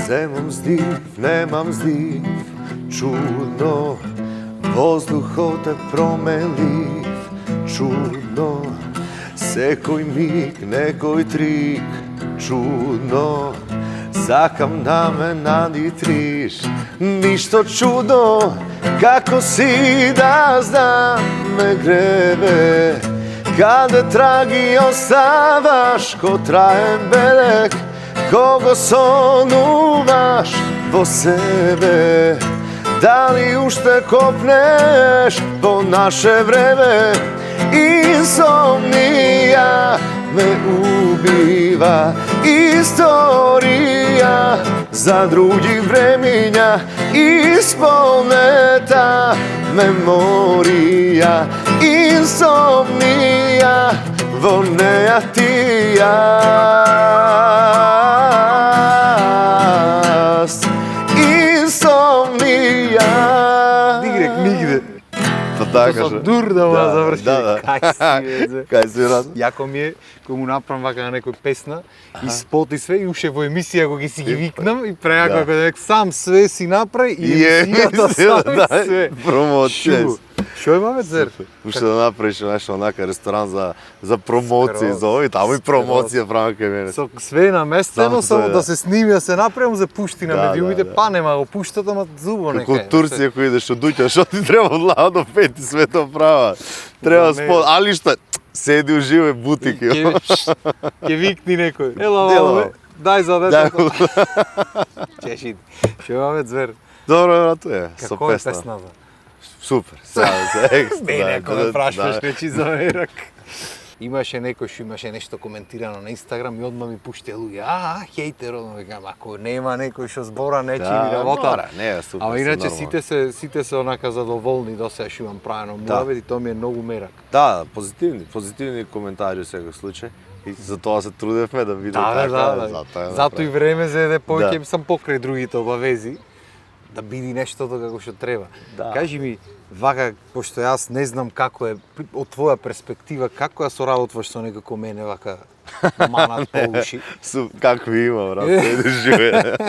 Земам здив, немам здив, чудно, воздухот е променлив, чудно, секој миг, некој трик, чудно, сакам да ме надитриш, ништо чудно, како си да знам ме гребе, каде траги оставаш, ко траен белег, кого сонуваш во себе, дали уште копнеш по наше време, инсомнија ме убива, историја за други времиња, исполнета меморија, инсомнија во неја ти јас, инсомнија. Нигде, нигде. Па така Со дур да му заврши. Кај си, бе. Кај си, брат? Јако ми е, кога му направам вака на некој песна, и спот и све, и уше во емисија кога ги си ги викнам, и преако кога сам све си направи, и емисијата сам и све. Промоција. Шо имаме, Зер? Уште да направиш нешто онака ресторан за промоции, за ови, таму и промоција правам кај мене. Со све наместено, само да се сними, да се направам, за пушти на медиумите, па нема го пуштат, ама зубо нека. Како Турција кој идеш од дуќа, што ти треба од лава до пети, све тоа права. Треба спот, али што, седи уживај бутики. Ке викни некој. Ела, ове, дај за детето. Чеши, шо имаме, Звер? Добро, брато, е, со Како е песна. песната? Супер, сега за екстра. Не, некој ме прашуваш речи за верак. Имаше некој што имаше нешто коментирано на Инстаграм и одма ми пушти луѓе, хейтер, одма викам, ако нема некој што збора нечи ми работа. Не, е супер. Ама иначе сите се онака задоволни до сега што имам правено муавет и тоа ми е многу мерак. Да, позитивни коментари во секој случај. И за тоа се трудевме да биде така. Да. Зато и време зеде повеќе сам покрај другите обавези да биде нештото како што треба. Кажи ми, вака, пошто јас не знам како е од твоја перспектива, како ја соработуваш со некако мене вака манат по уши? Какви има, брат, седи живе.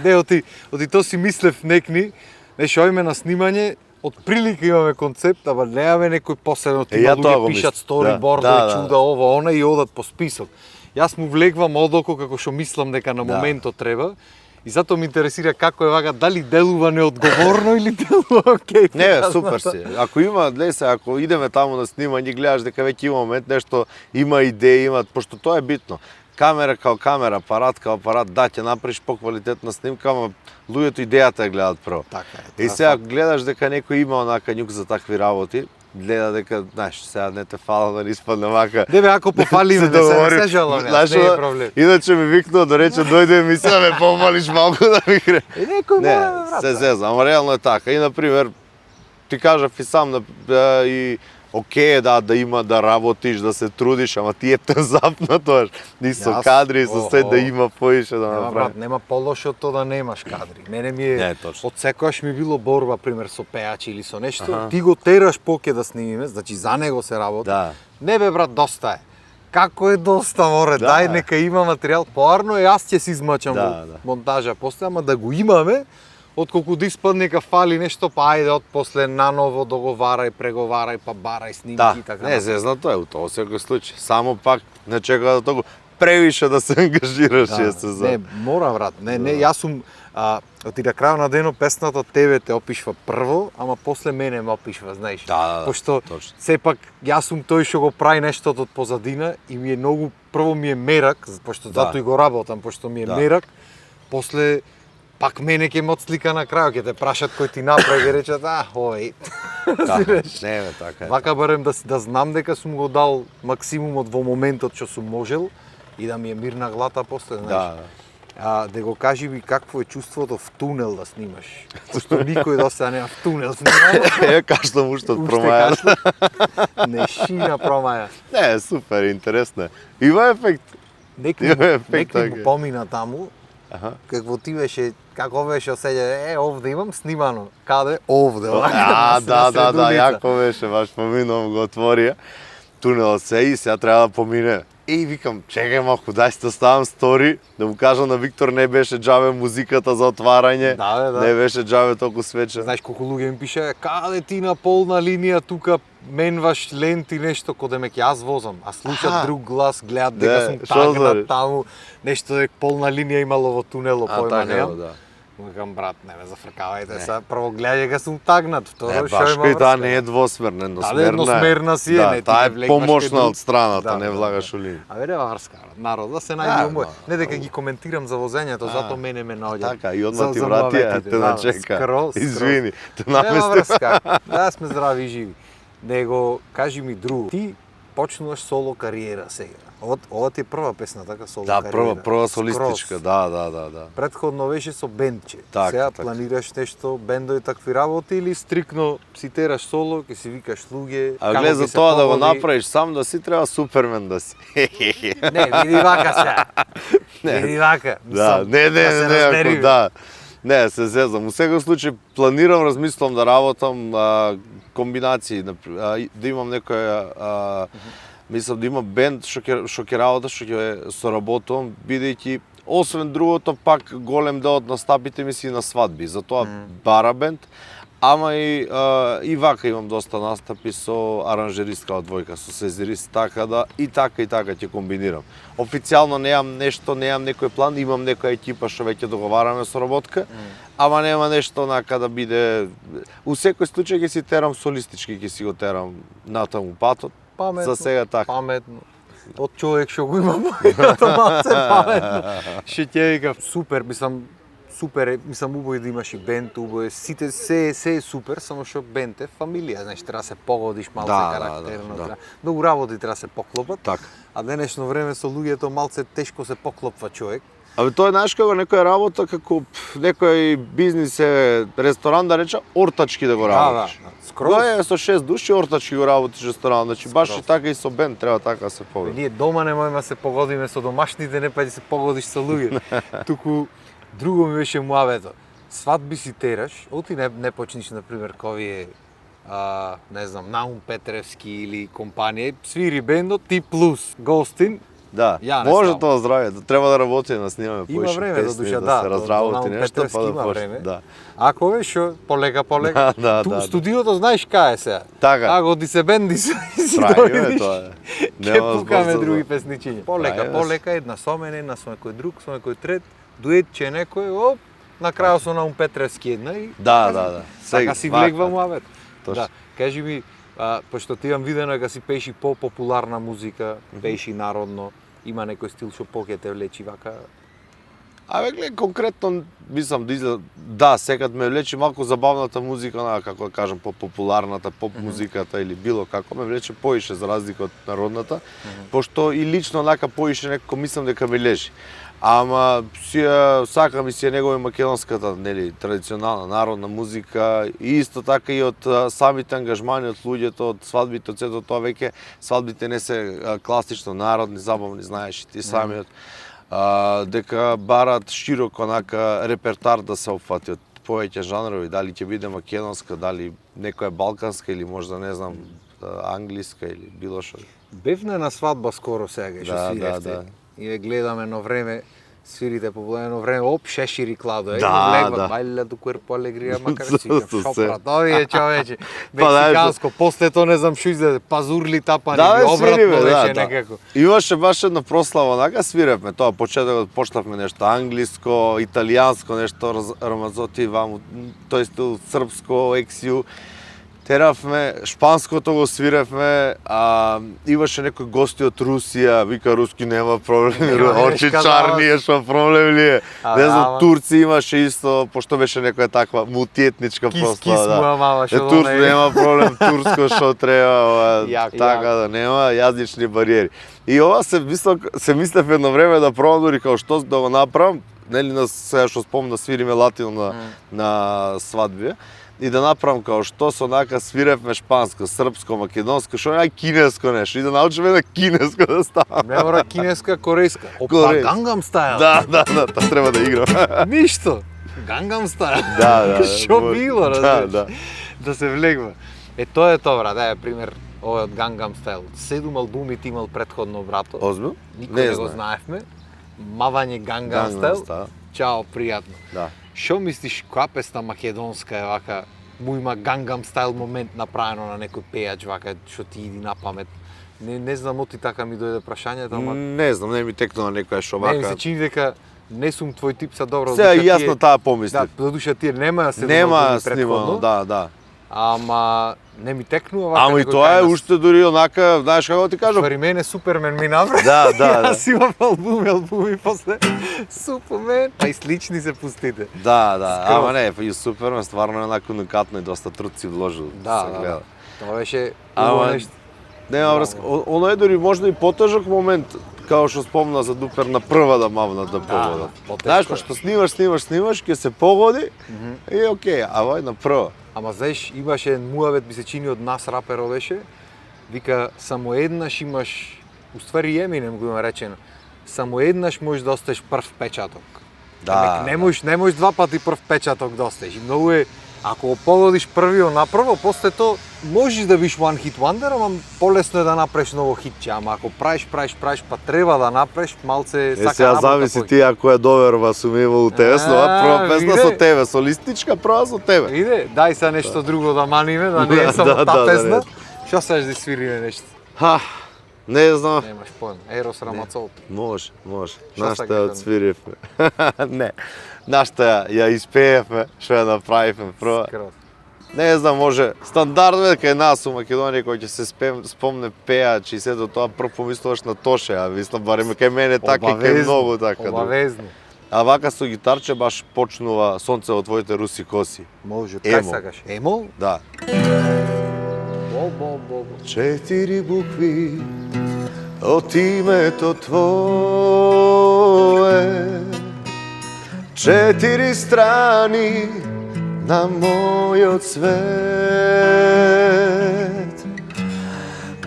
Не, оти тоа си мислев некни, нешто ојме на снимање, од прилика имаме концепт, ама немаме некој посебно, тима луѓе пишат сторибордови, чуда ова, она и одат по список. Јас му влегвам одоко како што мислам дека на моментот треба. И затоа ме интересира како е вака, дали делува неодговорно или делува окей. Не, супер си. Ако има, гледај се, ако идеме таму на снимање, гледаш дека веќе има момент, нешто има идеи, има, пошто тоа е битно. Камера као камера, апарат као апарат, да, ќе направиш поквалитетна снимка, ама луѓето идејата ја гледат прво. Така е. И сега гледаш дека некој има онака њук за такви работи, гледа дека, знаеш, сега не те фала да не испадне вака. Дебе, ако пофалиме, не се жалам, не е проблем. Иначе ми викнува да рече, дојде емисија, ме помалиш малку да ми гре. Некој Не, мора, брат. се зеза, ама реално е така. И, например, ти кажав и сам, и окей е да има да работиш, да се трудиш, ама ти ептен запна тоа. И со кадри, и со се да има поише да направи. направи. Брат, нема полошо тоа да немаш кадри. Мене ми е, Не, точно. од секојаш ми било борба, пример, со пејачи или со нешто, ти го тераш поке да снимиме, значи за него се работи. Да. Не бе, брат, доста е. Како е доста, море, дај нека има материјал. Поарно е, јас ќе се измачам во монтажа после, ама да го имаме, отколку да испадне нека фали нешто, па ајде од после наново договарај, преговарај, па барај снимки и така. Не, зезнато е у тоа секој случај. Само пак не чека да тоа превише да се ангажираш и се за. Не, мора, брат. Не, јас сум оти на крајот на денот песната тебе те опишва прво, ама после мене ме опишва, знаеш. Пошто сепак јас сум тој што го прави нештото од позадина и ми е многу, прво ми е мерак, пошто затоа и го работам, пошто ми е мерак. После пак мене ќе ме отслика на крајот, ќе те прашат кој ти направи и речат, ој. Не, така е. Вака барем да знам дека сум го дал максимумот во моментот што сум можел и да ми е мирна глата после, знаеш. Да го кажи ми какво е чувството в тунел да снимаш. Пошто никој до сега нема в тунел снимал. Кашлам уште од промаја. Не шина промаја. Не, супер, интересно е. Има ефект. Некој му помина таму, какво ти беше, како беше оседја, овде имам снимано. Каде? Овде. Да, јако беше, баш поминувам го отворија. Тунелот се и сега треба да помине. И викам, чекај малку, дај си да ставам стори, да му кажам на Виктор не беше џабе музиката за отварање, не беше џабе толку свече. Знаеш колку луѓе ми пише, каде ти на полна линија тука менваш ленти нешто, коде ме ќе јас возам, а слушат друг глас, гледат дека сум тагнат таму, нешто дека полна линија имало во тунело, појма немам. Викам, брат, не ме зафркавајте сега, прво гледај дека сум тагнат, второ шо има врска. Таа не е двосмерна, едносмерна си е, таа е помошна од страната, не влагаш у линија. А вере врска, народа се најде мој. Не дека ги коментирам за возењето, затоа мене ме наоѓа. Така, и одма ти вратија, те да чека. Извини, те наместив. Да, сме здрави и живи. Него, кажи ми друго, ти почнуваш соло кариера сега. Ова ти е прва песна, така, соло кариера? Да, прва солистичка, да. Предходно беше со бендче. Так, сега планираш нешто, бендови такви работи или стрикно си тераш соло, ќе си викаш луѓе? А глед за тоа да го направиш сам да си, треба Супермен да си. Не, види вака сега. Види вака. Да, не, не, се зезам. Во секој случај планирам, размислам да работам комбинации, да имам некоја мислам да има бенд што ќе работам, што ќе соработувам, бидејќи освен другото пак голем дел од настапите ми си на свадби, затоа бара бенд, ама и вака имам доста настапи со аранжеристка од двојка, со сезерист, така да и така ќе комбинирам. Официјално немам нешто, немам некој план, имам некоја екипа што веќе договараме соработка, ама нема нешто онака да биде. У секој случај ќе си терам солистички, ќе си го терам натаму патот. Паметно, за сега така. Паметно. Од човек што го има мојата малце паметно. Ше ќе вика супер, мислам убаво да имаш и бенд, убаво сите се е супер, само што бенд е фамилија, значи треба се погодиш малце карактерно, многу работи треба се поклопат. Так. А денешно време со луѓето малце тешко се поклопва човек. Абе тоа е знаеш како некоја работа, како некој бизнис е ресторан да рече, ортачки да го работиш. Да, со 6 души ортачки го работиш ресторан, значи баш и така и со бенд треба така да се погоди. Ние дома не можеме да се погодиме со домашните, не па да се погодиш со луѓе. Туку друго ми беше муавето. Свадби си тераш, оти не почниш на пример ковие не знам, Наум Петревски или компанија, свири бендот, ти плюс гостин. Да, може тоа здравје, треба да работи на снимаме поише песни, време за душа, да се разработи нешто, па да почне. Ако беше полека, да. Студиото знаеш кај е сега. Така. Ако ти се бенди си дојдеш, тоа е. Ќе пукаме други песничиња. Полека, една со мене, една со некој друг, со некој трет, дуетче некој, оп, на крајот со Наум Петревски една и да. Така си влегва муавет. Да, кажи ми, пошто ти имам видено дека си пееш и по-популарна музика, пееш и народно, има некој стил што по ќе те влечи вака? Глед, конкретно мислам да изгледа, да, секад ме влече малку забавната музика, како да кажам, по-популарната, поп-музиката или било како, ме влече поише за разлика од народната, пошто и лично онака поише некако мислам дека ме лежи. Ама сакам и си е негова македонската, нели, традиционална народна музика и исто така и од самите ангажмани од луѓето, од свадбите, од сето тоа веќе свадбите не се класично народни, забавни, знаеш и ти самиот, дека барат широко онака репертар да се опфати од повеќе жанрови, дали ќе биде македонска, дали некоја балканска или можда не знам англиска или било што. Бевна на свадба скоро сега што свиревте. И ве гледаме едно време, свирите по едно време, оп, Шешир и Кладо, влегва, балја до куерпо алегрија, макар си шопрат, овие човече, мексиканско, после тоа не знам што изгледа, пазурли тапани, обратно беше некако. Имаше баш една прослава, онака свиревме, тоа почетокот почнавме нешто англиско, италијанско, нешто Рамазоти, ваму, тој стил српско, ексиу, теравме, шпанското го свиревме, имаше некои гости од Русија, вика руски нема проблем, очи чарни е, што проблем ли е. Не знам, турци имаше исто, пошто беше некоја таква мултиетничка прослава. Турци нема проблем, турско што треба, така да нема јазични бариери. И ова се мислев едно време да пробам дури како што да го направам, нели на сега што спомна свириме латино на свадби. И да направам како што со онака свиревме шпанско, српско, македонско, што не кинеско нешто, и да научиме на кинеско да ставам. Не мора кинеска, корејска. Опа, Гангам стайл. Да, тоа треба да играм. Ништо. Гангам стайл. Да. Што било, разбираш? Да се влегва. Тоа е тоа, брат, пример. Ова од Gangnam Style. 7 албуми ти имал претходно, брато. Озбил? Никој не го знаевме. Мавање Gangnam Style. Чао, пријатно. Да. Шо мислиш, која песна македонска е вака, му има Gangnam Style момент направено на некој пејач вака, што ти иди на памет? Не знам, оти така ми дојде прашањето, ама... Не знам, не ми текнува некоја шо Не, ми вака. се чини дека не сум твој тип са добро. Сега јасно таа помисли. Да, додуша тие нема се Нема снимано, да. Ама не ми текнува вака. Ама и тоа е уште дури онака, знаеш како ти кажам? Ствари мене Супермен ми направи. Да. Јас имам албуми после Супермен, па и слични се пустите. Да, Скроз. ама не, па и Супермен стварно е онако уникатно и доста труд си вложил. Да. Тоа беше Ама, убаво нешто. Нема врска. Оно е дури можда и потежок момент, као што спомна за Дупер на прва да мавнат да погодат. Знаеш, што снимаш, ќе се погоди и окей, а вој на прва. Ама знаеш, имаше муавет, ми се чини од нас раперо беше, вика, само еднаш имаш, уствари Еминем го има речено, само еднаш можеш да оставиш прв печаток. Да. Не можеш два пати прв печаток да оставиш. И многу е, ако го погодиш првиот направо, после тоа можеш да биш one hit wonder, ама полесно е да направиш ново хитче, ама ако правиш, па треба да направиш, малце сака Сега работа. зависи ти ако е доверба сумева у тебе, ова прва песна виде. со тебе, солистичка прва со тебе. Иде, дај се нешто друго да маниме, да не е само таа песна. Што сакаш да свириме нешто? Не знам. Немаш појма. Ерос Рамацол. Може. Што Нашта сакаш ја да- отсвиривме. Не. Нашта ја испеевме, што ја направивме прва. Скроз. Не знам, може стандардно е кај нас у Македонија кој ќе се спомне пеач и сето тоа прво помислуваш на Тоше, а мислам барем кај мене така и кај многу така. Обавезно. А вака со гитарче баш почнува Сонце во твоите руси коси. Може, кај Емо. сакаш? Емо? Да. Бо. 4 букви од името твое, 4 страни на мојот свет.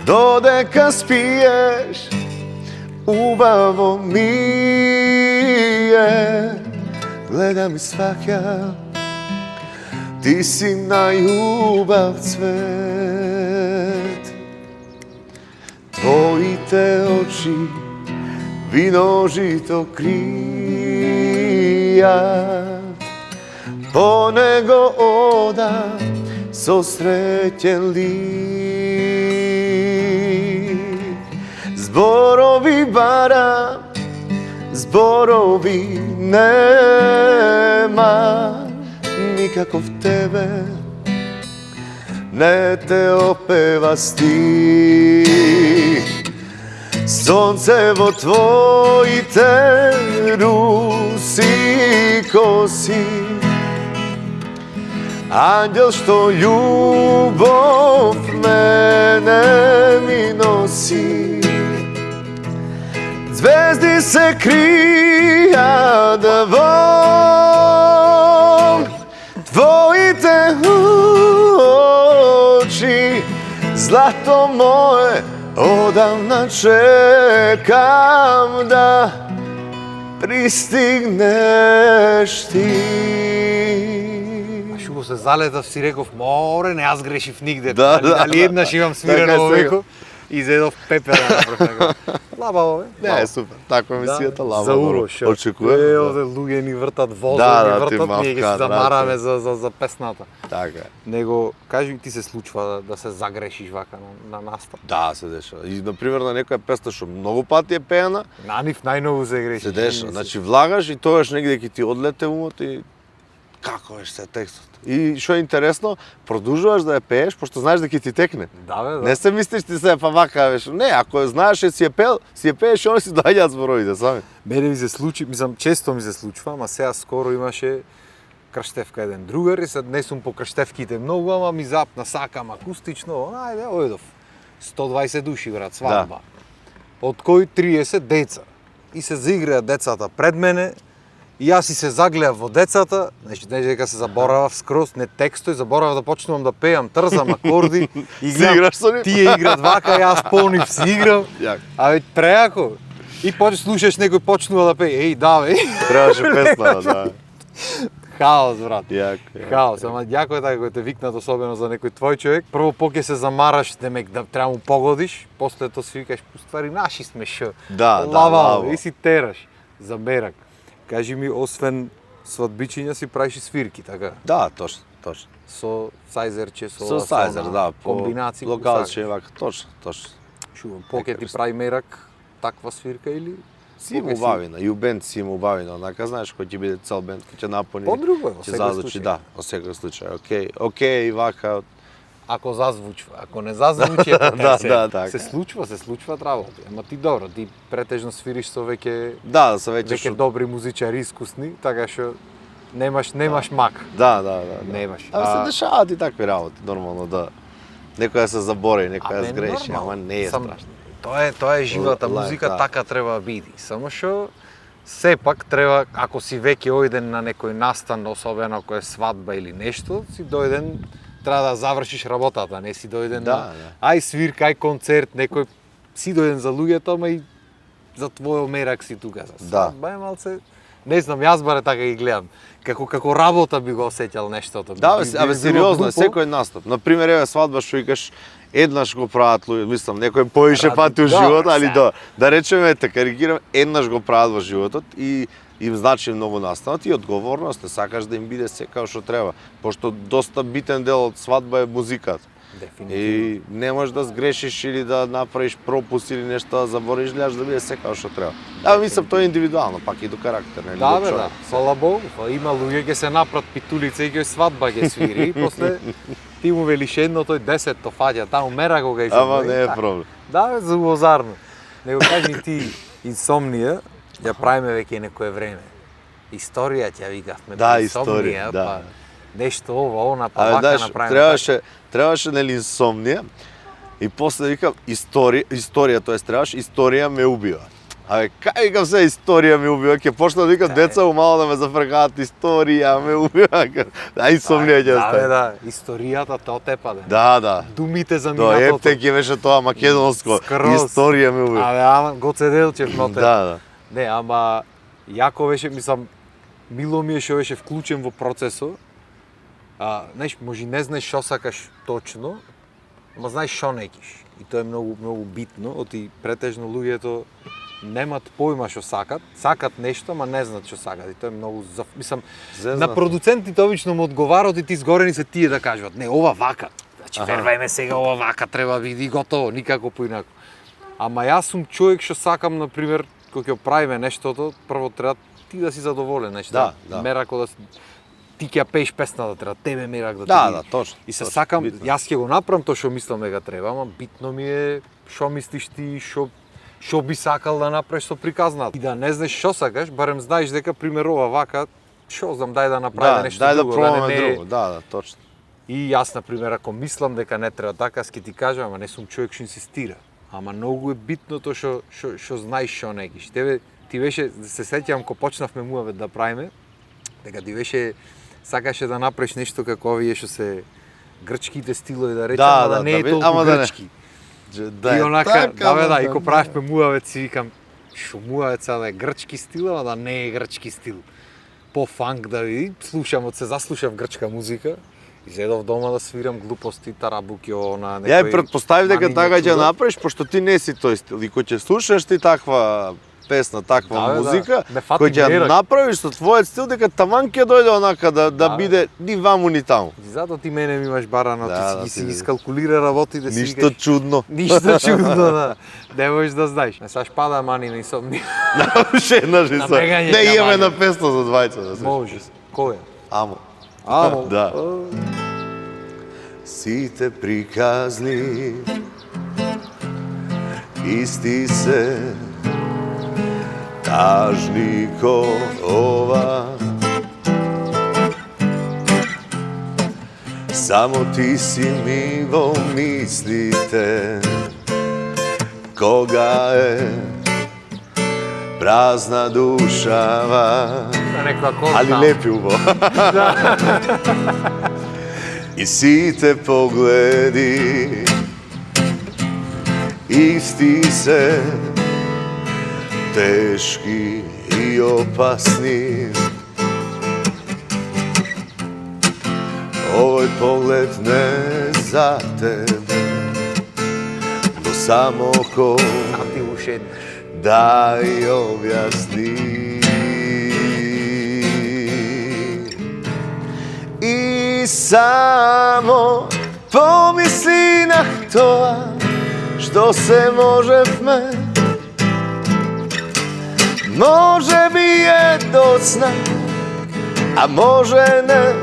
Додека спиеш, убаво ми е, гледам и сваќам, ти си најубав цвет. Твоите очи виножито кријат, по него ода со среќен лик. Зборови бара, зборови нема, никаков тебе не те опева стих. Сонце во твоите руси коси, ангел што љубов мене ми носи. Звезди се кријат во твоите очи, злато мое, одамна чекам да пристигнеш ти. Шо го се залетав, си реков, море, не јас грешив нигде. Да, Дали еднаш имам свирено Така е сега. овеко и зедов пепела направо. Лабаво, бе. Не, е супер. Така емисијата лава. За уро, шо. Очекувам. Овде луѓе ни вртат, возот Да, ни да, ти вртат, мавка, ние ги се брате. замараме за песната. Така е. Него, кажи ти се случва да се загрешиш вака на настап? Да, се дешава. И, например, на некоја песна што многу пати е пеена, На нив најнову се грешиш. се дешава. Значи, влагаш и тоаш негде ќе ти одлете умот и како е се текстот. И што е интересно, продолжуваш да ја пееш, пошто знаеш да ќе ти текне. Да, бе, да. Не се мислиш ти се па вака, веш. Не, ако знаеш си ја пееш, он си доаѓаат зборовите сами. Мене ми се случи, мислам, често ми се случва, ама сега скоро имаше крштевка еден другар и сад не сум по крштевките многу, ама ми запна, сакам акустично, ајде, ојдов. 120 души, брат, свадба. Од кои 30 деца. И се заиграат децата пред мене, и јас и се загледав во децата, значи дека се заборавав скроз, не текстој, заборавав да почнувам да пеам, трзам акорди, и Си играш со нив? тие играат вака, јас по нив си играм. Јако. А веќе преако. И слушаш некој почнува да пее, еј, давај. Требаше песна, да. Хаос, брат. Јако. Хаос, ама јако е така кога те викнат особено за некој твој човек. Прво поќе се замараш, демек да треба му погодиш, после тоа си викаш, уствари наши сме шо. Да, лаво. И си тераш за мерак. Кажи ми, освен свадбичиња си правиш и свирки, така? Да, точно. Со сајзерче, Со сајзер, да, по комбинации. локалче, вака, точно. Шувам, поќе ти прави мерак таква свирка или? Си му убавина, и у бенд си му убавина, онака знаеш кој ќе биде цел бенд, кој ќе напуни. Подруго е, во ќе секој зазвучи, случај. да, во секој случај. Океј, вака. Ако зазвучува, ако не зазвучи е потенција. Да, така. Се случваат работи. Ама ти добро, ти претежно свириш со веќе Да, со веќе добри музичари, искусни, така што немаш мак. Да. Немаш. се дешаваат и такви работи, нормално да. Некоја се забори, некоја сгреши, нормално. ама не е страшно. Тоа е живата музика, да. така треба да биде. Само што сепак треба, ако си веќе ојден на некој настан, особено ако е свадба или нешто, си дојден, треба да завршиш работата, не си дојден на ај свирка, ај концерт, некој си дојден за луѓето, ама и за твојот мерак си тука. За свадба е малце, не знам, јас баре така ги гледам. Како работа би го осеќал нештото. Да, абе сериозно, секој настап. На пример, еве свадба што викаш, еднаш го прават луѓе, мислам, некој повише пати у животот, али да речеме, те карикирам, еднаш го прават во животот и им значи многу настанот и одговорност, не сакаш да им биде се како што треба, пошто доста битен дел од свадба е музиката. Дефинитивно. И не можеш да сгрешиш или да направиш пропуст или нешто да забориш, гледаш да биде се како што треба. Да, мислам тоа е индивидуално, пак и до карактер, нели? Да, бе, да. Фала Богу, има луѓе ќе се напрат питулица и ќе свадба ќе свири и после ти му велиш едно, тој 10 то фаќа, таму мера кога изабои. Ама не е проблем. Да, бе, за лозарно. Него кажи ти, инсомнија, ја правиме веќе некое време. Историја ќе викавме. Да, историја, да. Па, нешто ова, она, па вака направиме. Требаше нели инсомнија и после викам историја, тоест требаш историја ме убива. Абе, кај викам се историја ме убива, ќе почна да викам деца мало да ме зафркаат, историја ме убива. Да, инсомнија ќе остане. Да, историјата тоа тепа, Да. Думите за До минатото. епте ќе беше тоа македонско. Историја ме убива. Абе, ама Гоцеделчев ноте. Да. Не, ама јако беше, мислам, мило ми е што беше вклучен во процесот. Знаеш, може не знаеш што сакаш точно, ама знаеш што некиш. И тоа е многу битно, оти претежно луѓето немат појма што сакат нешто, ама не знаат што сакат. И тоа е многу, мислам, на продуцентите обично му одговарат и ти згорени се тие да кажуваат, не, ова вака. Значи, вервајме сега, ова вака треба биде готово, никако поинако. Ама јас сум човек што сакам, например, кога ќе правиме нештото, прво треба ти да си задоволен, значи, мерако да ти ќе пееш песната, треба тебе мерак да ти биде. Да, точно. И се сакам, јас ќе го направам тоа што мислам дека треба, ама битно ми е што мислиш ти, што би сакал да направиш со приказната. И да не знаеш што сакаш, барем знаеш дека пример ова вака, што знам, дај да направиме нешто друго. Да, пробаме друго, да, точно. И јас, например, ако мислам дека не треба така, ќе ти кажам, ама не сум човек што инсистира. Ама многу е битно тоа што знаеш што некиш. Ти беше, се сеќавам кога почнавме муавет да правиме, дека ти беше сакаше да направиш нешто како овие што се грчките стилови да речам, да не е толку грчки. Да, и онака, да, и кога правевме муавет си викам, шо муавет сега да е грчки стил, ама да не е грчки стил. По фанк да види, се заслушав грчка музика. Изедов дома да свирам глупости, тарабуки, на некој... Ја и претпоставив дека така ќе направиш, пошто ти не си тој стил. И кој ќе слушаш ти таква песна, таква музика, кој ќе направиш со твојот стил, дека таман ќе дојде онака да биде ни ваму ни таму. И затоа ти мене ми имаш барано, ти си искалкулира работите си. Ништо чудно. Ништо чудно, да. Не можеш да знаеш. Не саш пада мани на инсомнија. Ше еднаш и не имаме на песна за двајца. Може. Која? Амо. Амо? Да. Сите приказни исти се тажни ко ова. Само ти си ми во мислите кога е празна душава. Али лепи убаво. И сите погледи исти се, тешки и опасни. Ovoj pogled ne za tebe, no samo ko А ти ушеднеш. da i objasni. I samo pomisli na to što se može me. Može mi je docna, a može ne.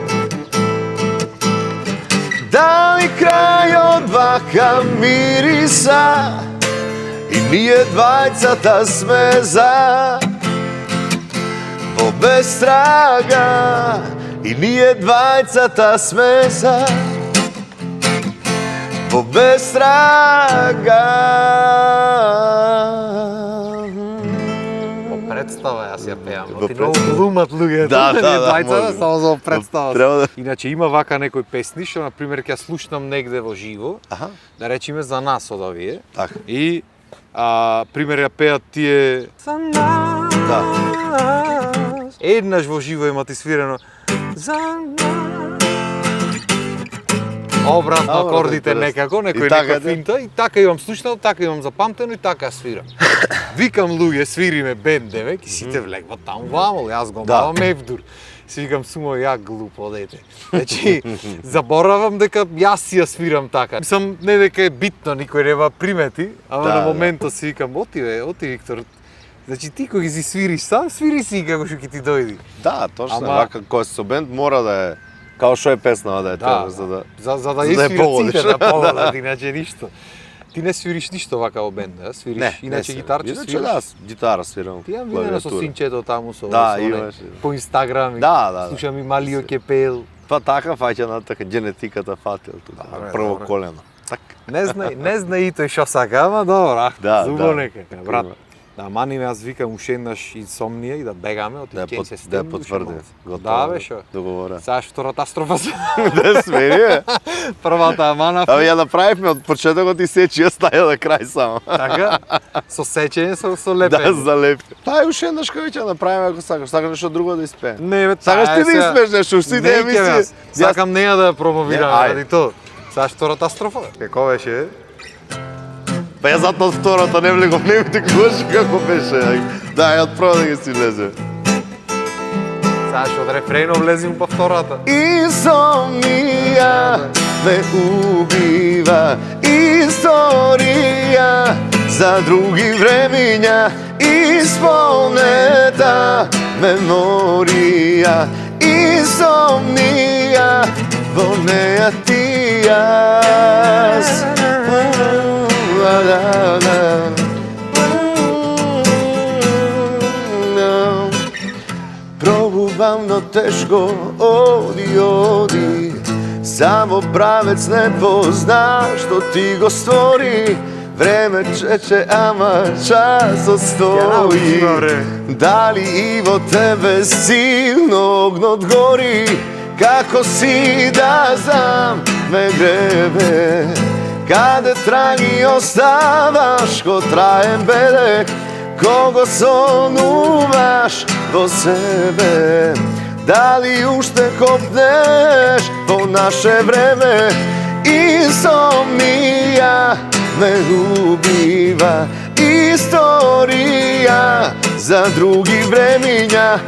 Da li kraj od baka mirisa i nije dvajcata smeza, bo bez traga i nije dvajcata smeza, bo bez traga. Представа, јас ја пеам. Во Ти многу глумат луѓето, Да, да, да, двајцата, може. само за представа. Треба да- Иначе има вака некои песни што на пример ќе ја слушнам негде во живо, Аха. да речеме за нас од овие. Така. И пример ја пеат тие за нас. Да. Еднаш во живо има ти свирено за нас. Обратно Добро, акордите интересно. некако, некој И така нека да. финта и така имам слушнал, така имам запамтено и така ја свирам. Викам луѓе, свириме бенд девек и сите влегват таму вамол, јас го Да. мавам евдур. Си викам сумо ја глупо дете. Значи, заборавам дека јас си ја свирам така. Мислам, не дека е битно, никој не ва примети, ама Да, на да. моментот си викам, оти Виктор. Значи ти кога си свириш сам, свири си како што ќе ти дојди. Da, точно. Ама- Вака кој со бенд мора да е као што е песнава да е тоа, за да за да за да ја свират погодиш. сите, да погодат, иначе ништо. Ти не свириш ништо вака во бенд, да? Свириш, иначе се. гитарче Иначе свириш. да, гитара свирам. Ти ја видено со клавиатура. синчето таму со Да, со оне, имаше. по Инстаграм. и Да, да, да. Слушам и Малио Кепел. Па така фаќа на така генетиката фатил тука, Добре, на прво добре. колено. Так. Не знае и тој што сака, ама добро, Да, зубо да. нека. Брат, да маниме, јас викам уште еднаш инсомнија и да бегаме, оти Да ја ќе се да ја стемниш, потврди. ама. Готово. Да, бе, шо? Договора. Сега втората строфа се Да смени, бе. првата амана. Абе ја направивме од почетокот и сечи, ја стаја да крај само. Така, со сечење, со Да, лепење. залепи. Па уште еднаш кај ќе направиме ако сакаш, сакаш нешто друго да испее. Не, бе, Сакаш таа ти е да сега- испееш нешто, уште сите Не, ќе, емисии. јас Сакам неја да ја промовирам, Не, ајде. ради тоа. Сега втората строфа. Како беше? Па ја затоа од втората не влегов, не ми те кажеш како беше. Да, ја од прво да ги си влезе. Сега што од рефрено влезим по втората. Insomnija me ubiva, istorija za drugi vreminja, isponeta memorija, insomnija, vonea ti jas. Probувам тешко, оди, само правец не позна што ти го створи. Време чече, ама часот стои. Дали и во тебе силно огнот гори, како си да знам ме гребе. Каде траги оставаш ко траен белек, кого сонуваш во себе. Дали уште копнеш по наше време, insomnija me ubива, istorija za drugi vreminja,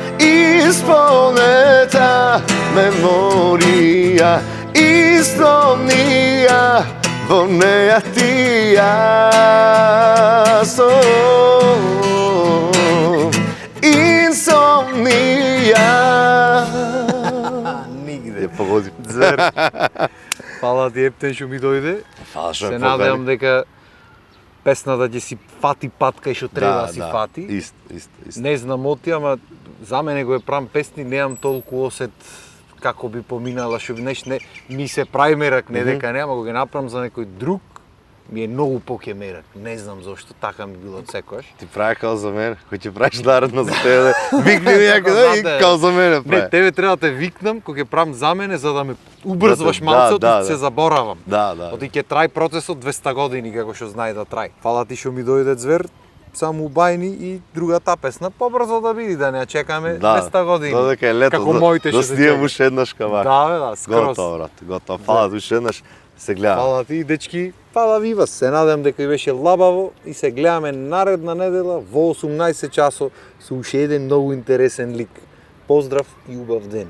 isponeta memorija, insomnija, vonea ti jas. Insomnija. Нигде. Погоди. Зер. Фала ти Ептен што ми дојде. Фала што Се ме надевам покани. дека песната ќе си фати пат кај што треба да си фати. Ист. Не знам оти, ама за мене го е прам песни, немам толку осет како би поминала, што би не ми се прави мерак, не дека не, ама го ги направам за некој друг, ми е многу поќе мерак. Не знам зошто, така ми било од секојаш. Ти прави као за мене, кој ќе правиш наредно за тебе, викни ми някој да и Знате. као за мене Не, прави. тебе треба да те викнам кога ќе правам за мене за да ме убрзваш Да, малце, да, да се да. заборавам. Да. Оти ќе трај процесот 200 години како што знае да трај. Фала ти што ми дојде звер. само бајни и другата песна побрзо да биде, да не ја чекаме 200 години. Додека е лето, како моите да што се снимам чекаат. уште еднаш кавар. Да, бе, да, скроз. Готово, брат, готово. Фала ти уште еднаш, се гледаме. Фала ти, дечки, фала ви вас. Се надам дека ви беше лабаво и се гледаме наредна недела во 18 часот со уште еден многу интересен лик. Поздрав и убав ден.